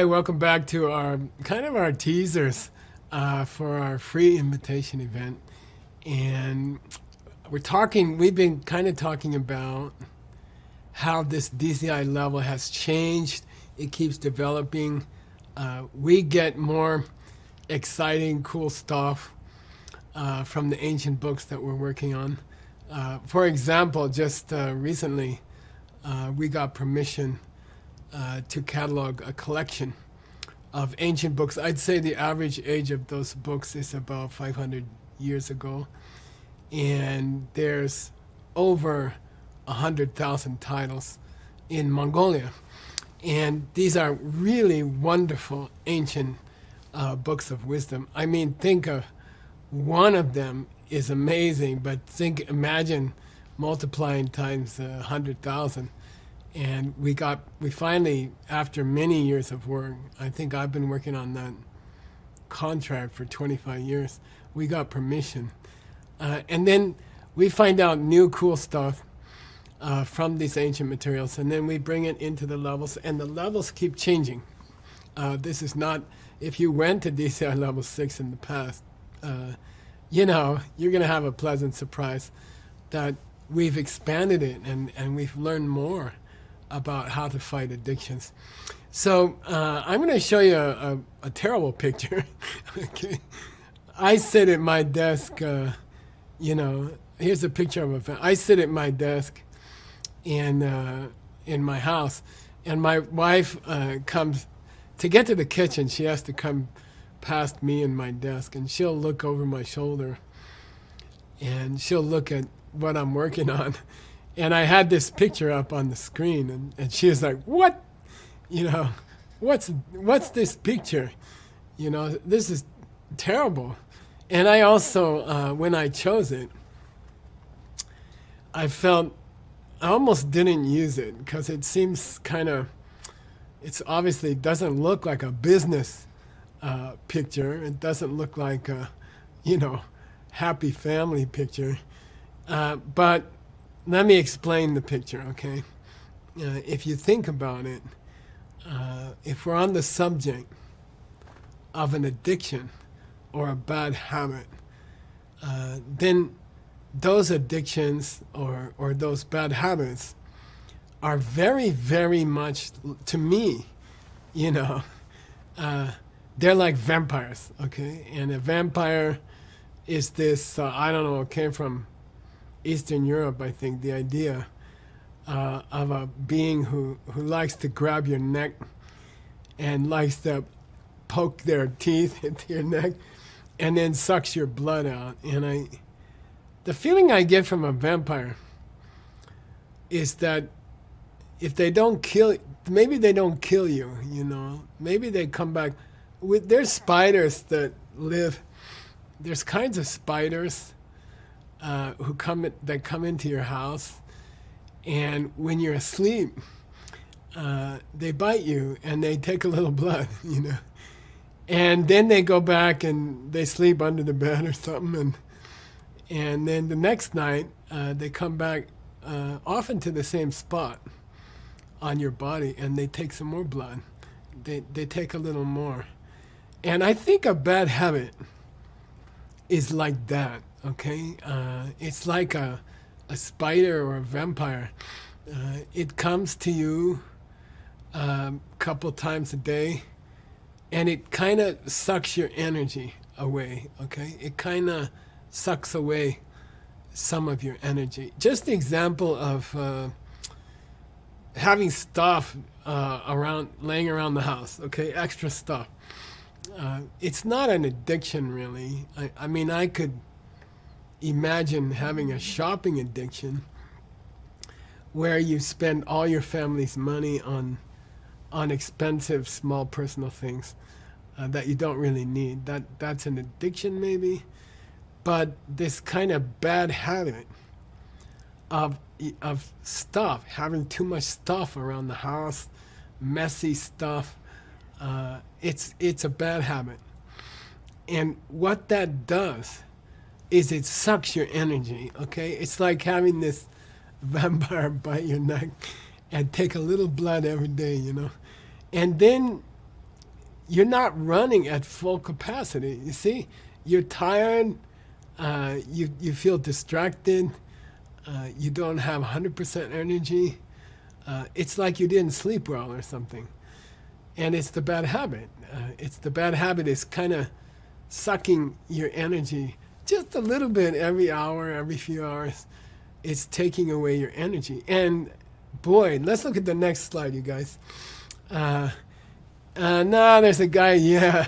Hi, welcome back to our teasers for our free invitation event. And we've been kind of talking about how this DCI level has changed. It keeps developing. We get more exciting, cool stuff from the ancient books that we're working on. For example, just recently, we got permission to catalog a collection of ancient books. I'd say the average age of those books is about 500 years ago. And there's over 100,000 titles in Mongolia. And these are really wonderful ancient books of wisdom. I mean, think of one of them is amazing, but imagine multiplying times 100,000. And we finally, after many years of work, I think I've been working on that contract for 25 years, we got permission. And then we find out new cool stuff from these ancient materials, and then we bring it into the levels, and the levels keep changing. This is not, if you went to DCI level 6 in the past, you're going to have a pleasant surprise that we've expanded it and we've learned more about how to fight addictions. So I'm going to show you a terrible picture. Okay, I sit at my desk, here's a picture of I sit at my desk in my house, and my wife comes to get to the kitchen. She has to come past me and my desk, and she'll look over my shoulder and she'll look at what I'm working on. And I had this picture up on the screen, and she was like, what? What's this picture? This is terrible. And I also, when I chose it, I felt I almost didn't use it because it seems it's obviously doesn't look like a business picture. It doesn't look like a, happy family picture. But let me explain the picture, okay? If you think about it, if we're on the subject of an addiction or a bad habit, then those addictions or those bad habits are very, very much, to me, they're like vampires, okay? And a vampire is this, it came from Eastern Europe, I think, the idea of a being who likes to grab your neck and likes to poke their teeth into your neck and then sucks your blood out. And the feeling I get from a vampire is that if they don't kill, maybe they don't kill you, maybe they come back. There's spiders that live, there's kinds of spiders that come into your house, and when you're asleep, they bite you and they take a little blood, and then they go back and they sleep under the bed or something, and then the next night they come back often to the same spot on your body, and they take some more blood. They take a little more, and I think a bad habit is like that. Okay, it's like a spider or a vampire. It comes to you a couple times a day, and it kind of sucks your energy away. Okay, it kind of sucks away some of your energy. Just the example of having stuff laying around the house. Okay, extra stuff. It's not an addiction, really. I mean, I could imagine having a shopping addiction where you spend all your family's money on expensive, small personal things that you don't really need. That's an addiction, maybe. But this kind of bad habit of stuff, having too much stuff around the house, messy stuff, it's a bad habit. And what that does is it sucks your energy, okay? It's like having this vampire bite your neck and take a little blood every day, And then you're not running at full capacity. You see, you're tired, you feel distracted, you don't have 100% energy. It's like you didn't sleep well or something. And it's the bad habit. The bad habit is kind of sucking your energy just a little bit every hour, every few hours. It's taking away your energy. And boy, let's look at the next slide, you guys. There's a guy,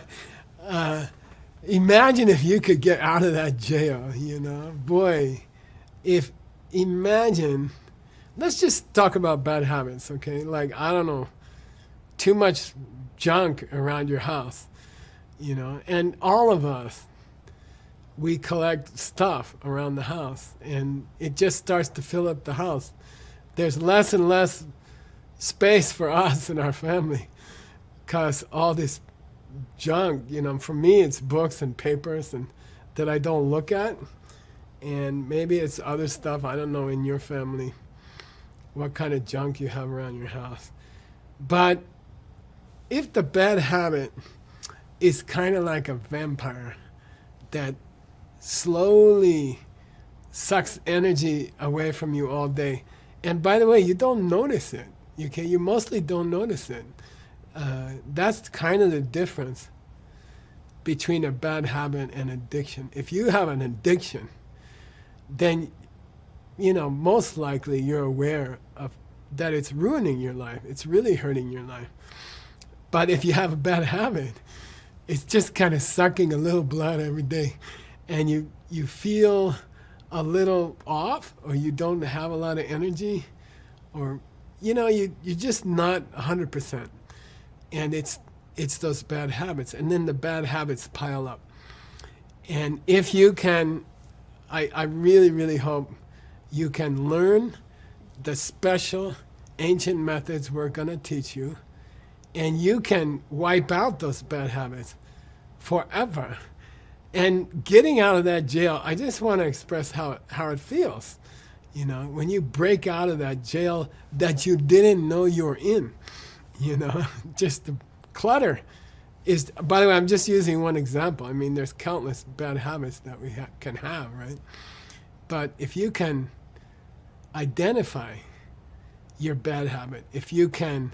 imagine if you could get out of that jail, Boy, imagine, let's just talk about bad habits, okay? Like, I don't know, too much junk around your house, and all of us, we collect stuff around the house, and it just starts to fill up the house. There's less and less space for us and our family because all this junk, for me it's books and papers and that I don't look at, and maybe it's other stuff, I don't know, in your family, what kind of junk you have around your house. But if the bad habit is kind of like a vampire that slowly sucks energy away from you all day, and by the way, you don't notice it, okay? You mostly don't notice it. That's kind of the difference between a bad habit and addiction. If you have an addiction, then, most likely you're aware of that it's ruining your life. It's really hurting your life. But if you have a bad habit, it's just kind of sucking a little blood every day. And you feel a little off, or you don't have a lot of energy, or, you're just not 100%. And it's those bad habits. And then the bad habits pile up. And if you can, I really, really hope you can learn the special ancient methods we're going to teach you, and you can wipe out those bad habits forever. And getting out of that jail, I just want to express how it feels. When you break out of that jail that you didn't know you were in, just the clutter is, by the way, I'm just using one example. I mean, there's countless bad habits that we can have, right? But if you can identify your bad habit, if you can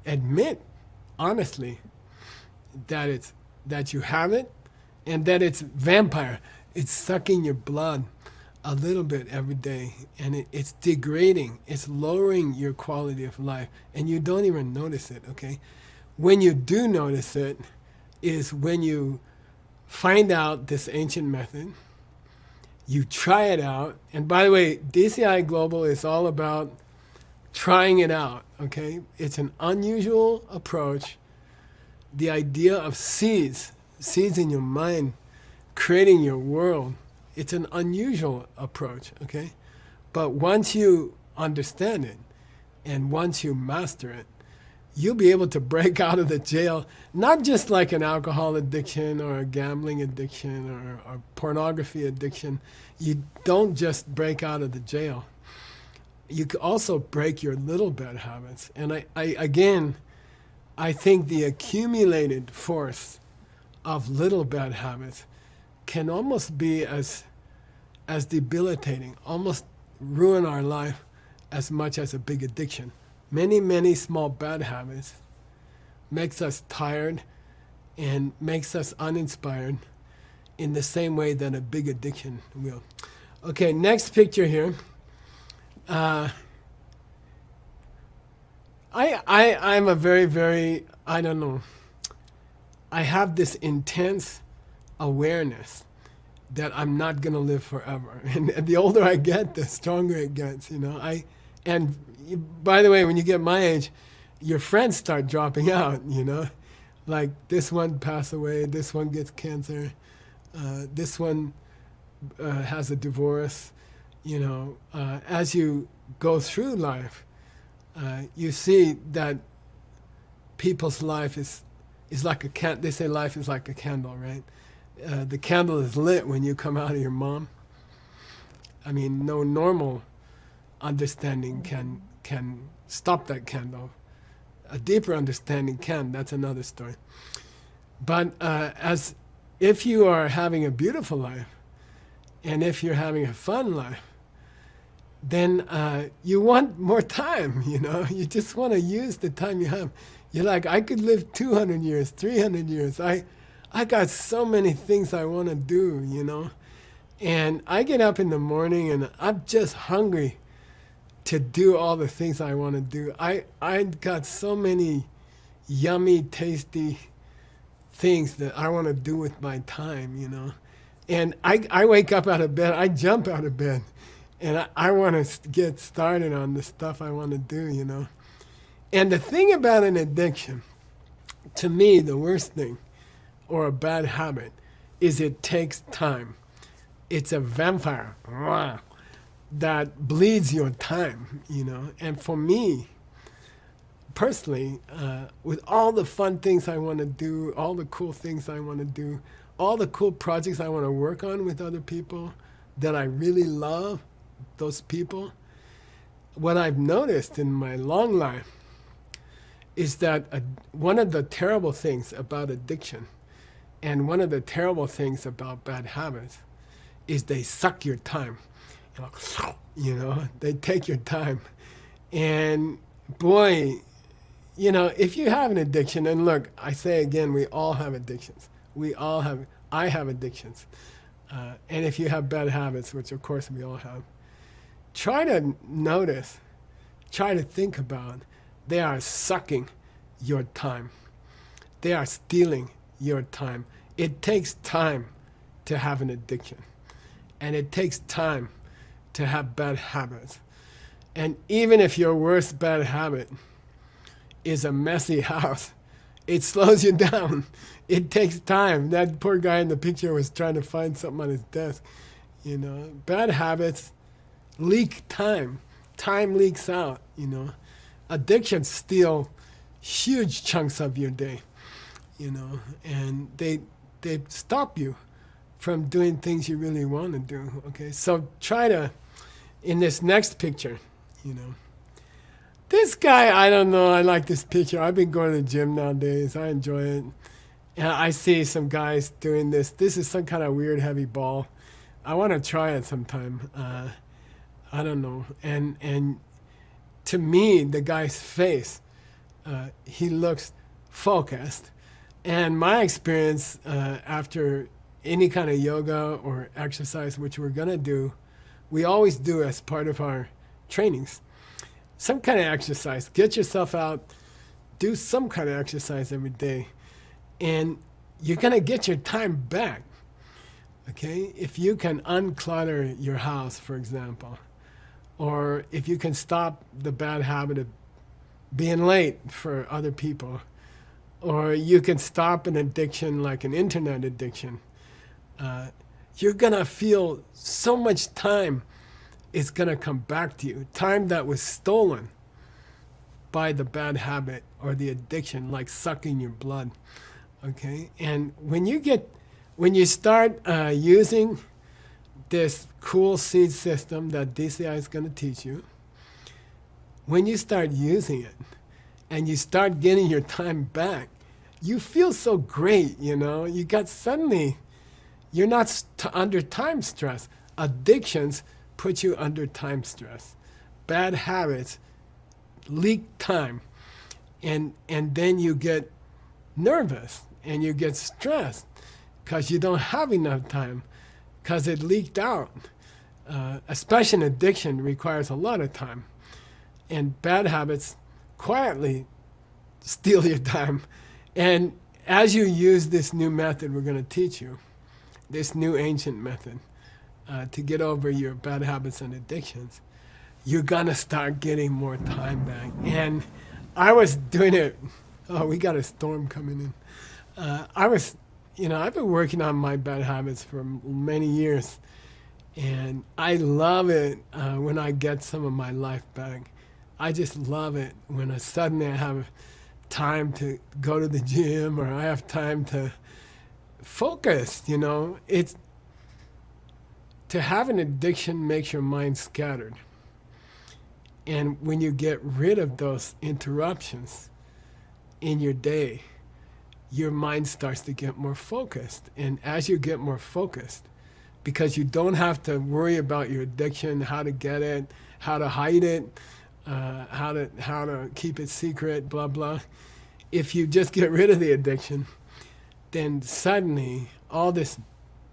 admit honestly that you have it, and that it's vampire, it's sucking your blood a little bit every day, and it's degrading, it's lowering your quality of life, and you don't even notice it, okay? When you do notice it is when you find out this ancient method, you try it out, and by the way, DCI Global is all about trying it out, okay? It's an unusual approach. The idea of seeds in your mind, creating your world, it's an unusual approach, okay? But once you understand it, and once you master it, you'll be able to break out of the jail, not just like an alcohol addiction or a gambling addiction or a pornography addiction. You don't just break out of the jail. You can also break your little bad habits. And I think the accumulated force of little bad habits can almost be as debilitating, almost ruin our life as much as a big addiction. Many, many small bad habits makes us tired and makes us uninspired in the same way that a big addiction will. Okay, next picture here. I'm a very, very, I don't know, I have this intense awareness that I'm not going to live forever. And the older I get, the stronger it gets, And by the way, when you get my age, your friends start dropping out, Like this one passed away, this one gets cancer, this one has a divorce, As you go through life, you see that people's life is like a they say life is like a candle, right? The candle is lit when you come out of your mom. I mean, no normal understanding can stop that candle. A deeper understanding can. That's another story. But as if you are having a beautiful life, and if you're having a fun life, then you want more time, you know. You just want to use the time you have. You're like, I could live 200 years, 300 years. I got so many things I want to do, you know. And I get up in the morning and I'm just hungry to do all the things I want to do. I got so many yummy, tasty things that I want to do with my time, you know. And I wake up out of bed, I jump out of bed, and I want to get started on the stuff I want to do, you know. And the thing about an addiction, to me, the worst thing, or a bad habit, is it takes time. It's a vampire that bleeds your time, you know. And for me, personally, with all the fun things I want to do, all the cool things I want to do, all the cool projects I want to work on with other people that I really love, those people, what I've noticed in my long life is that one of the terrible things about addiction and one of the terrible things about bad habits is they suck your time. You know, they take your time. And boy, you know, if you have an addiction, and look, I say again, we all have addictions. I have addictions. And if you have bad habits, which of course we all have, try to notice, try to think about, they are sucking your time. They are stealing your time. It takes time to have an addiction. And it takes time to have bad habits. And even if your worst bad habit is a messy house, it slows you down. It takes time. That poor guy in the picture was trying to find something on his desk. You know, bad habits leak time. Time leaks out, you know. Addictions steal huge chunks of your day, you know, and they stop you from doing things you really want to do, okay? So try to, in this next picture, you know, this guy, I don't know, I like this picture. I've been going to the gym nowadays. I enjoy it. And I see some guys doing this. This is some kind of weird heavy ball. I want to try it sometime. I don't know. And to me, the guy's face, he looks focused. And my experience after any kind of yoga or exercise, which we're going to do, we always do as part of our trainings, some kind of exercise. Get yourself out, do some kind of exercise every day, and you're going to get your time back. Okay? If you can unclutter your house, for example, or if you can stop the bad habit of being late for other people, or you can stop an addiction like an internet addiction, you're going to feel so much time is going to come back to you. Time that was stolen by the bad habit or the addiction, like sucking your blood. Okay? And when you start using this cool seed system that DCI is going to teach you, when you start using it and you start getting your time back, you feel so great, you know? You got suddenly, you're not under time stress. Addictions put you under time stress. Bad habits leak time. And then you get nervous and you get stressed because you don't have enough time because it leaked out. Especially an addiction requires a lot of time. And bad habits quietly steal your time. And as you use this new method we're going to teach you, this new ancient method to get over your bad habits and addictions, you're going to start getting more time back. And I was doing it. Oh, we got a storm coming in. I've been working on my bad habits for many years. And I love it when I get some of my life back. I just love it when suddenly I have time to go to the gym or I have time to focus, you know. It's to have an addiction makes your mind scattered. And when you get rid of those interruptions, in your day, your mind starts to get more focused. And as you get more focused, because you don't have to worry about your addiction, how to get it, how to hide it, how to keep it secret, blah, blah. If you just get rid of the addiction, then suddenly all this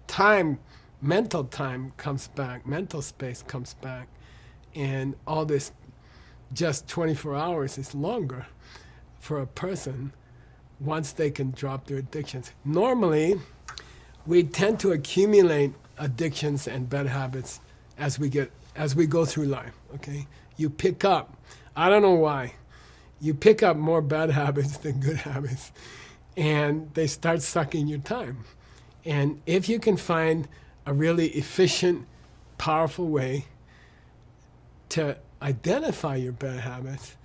time, mental time comes back, mental space comes back, and all this just 24 hours is longer for a person once they can drop their addictions. Normally, we tend to accumulate addictions and bad habits as we go through life, okay? You pick up, I don't know why, you pick up more bad habits than good habits, and they start sucking your time. And if you can find a really efficient, powerful way to identify your bad habits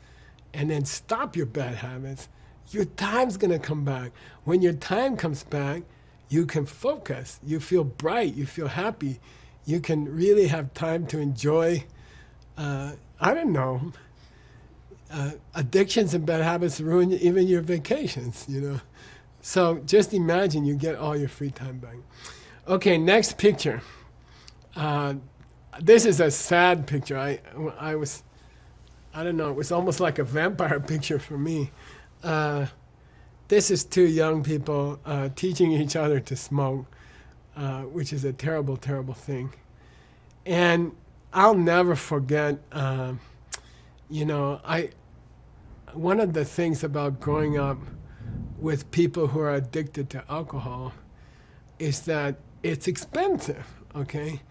and then stop your bad habits, your time's gonna come back. When your time comes back, you can focus, you feel bright, you feel happy, you can really have time to enjoy, addictions and bad habits ruin even your vacations, you know. So just imagine you get all your free time back. Okay, next picture. This is a sad picture. I was, it was almost like a vampire picture for me. This is two young people teaching each other to smoke, which is a terrible, terrible thing. And I'll never forget, one of the things about growing up with people who are addicted to alcohol is that it's expensive, okay?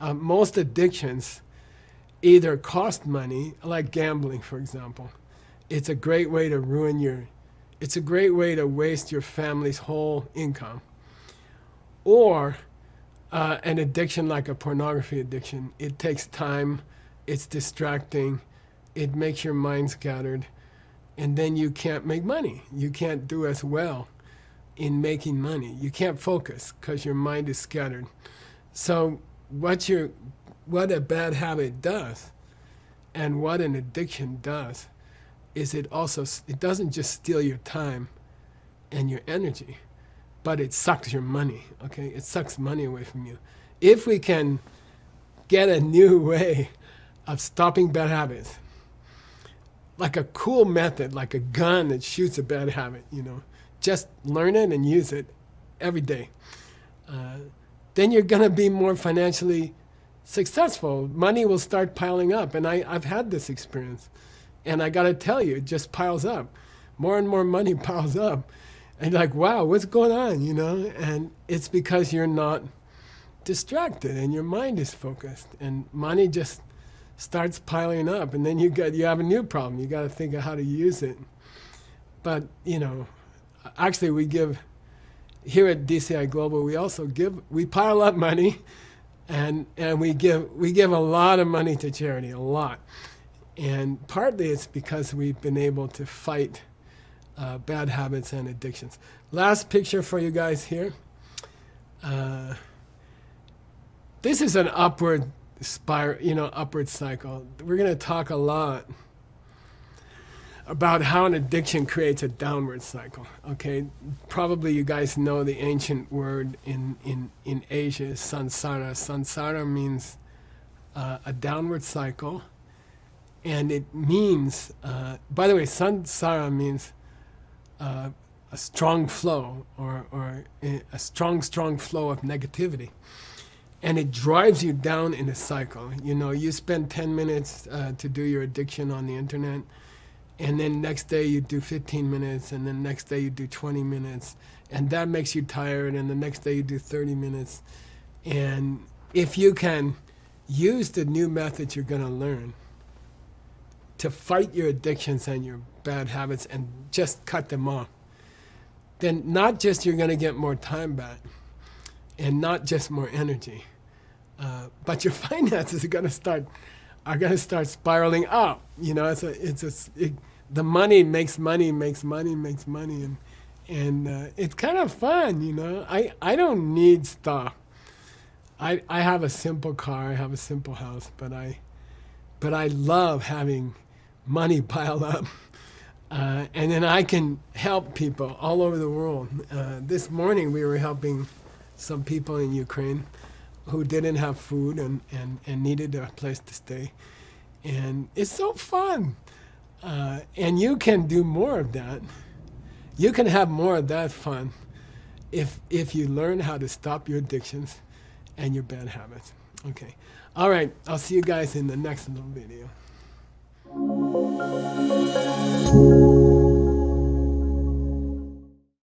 Most addictions either cost money, like gambling, for example. It's a great way to it's a great way to waste your family's whole income. Or an addiction like a pornography addiction. It takes time, it's distracting, it makes your mind scattered, and then you can't make money. You can't do as well in making money. You can't focus because your mind is scattered. So what a bad habit does and what an addiction does is it doesn't just steal your time and your energy, but it sucks your money, okay? It sucks money away from you. If we can get a new way of stopping bad habits, like a cool method, like a gun that shoots a bad habit, just learn it and use it every day. Then you're gonna be more financially successful. Money will start piling up, and I've had this experience. And I gotta tell you, it just piles up. More and more money piles up. And you're like, wow, what's going on, And it's because you're not distracted and your mind is focused. And money just starts piling up, and then you have a new problem. You gotta think of how to use it. But, actually we give, here at DCI Global, we pile up money and we give a lot of money to charity, a lot. And partly it's because we've been able to fight bad habits and addictions. Last picture for you guys here. This is an upward spiral, upward cycle. We're going to talk a lot about how an addiction creates a downward cycle. Okay, probably you guys know the ancient word in Asia is samsara. Samsara means a downward cycle. And it means, by the way, samsara means a strong flow or a strong flow of negativity. And it drives you down in a cycle. You spend 10 minutes to do your addiction on the internet, and then next day you do 15 minutes, and then next day you do 20 minutes, and that makes you tired, and the next day you do 30 minutes. And if you can use the new methods you're gonna learn to fight your addictions and your bad habits and just cut them off, then not just you're gonna get more time back and not just more energy, but your finances are gonna start spiraling up. The money makes money, and it's kind of fun. I don't need stuff. I have a simple car, I have a simple house, but I love having money piled up And then I can help people all over the world. This morning we were helping some people in Ukraine who didn't have food and needed a place to stay. And it's so fun. And you can do more of that. You can have more of that fun if you learn how to stop your addictions and your bad habits. Okay. All right. I'll see you guys in the next little video.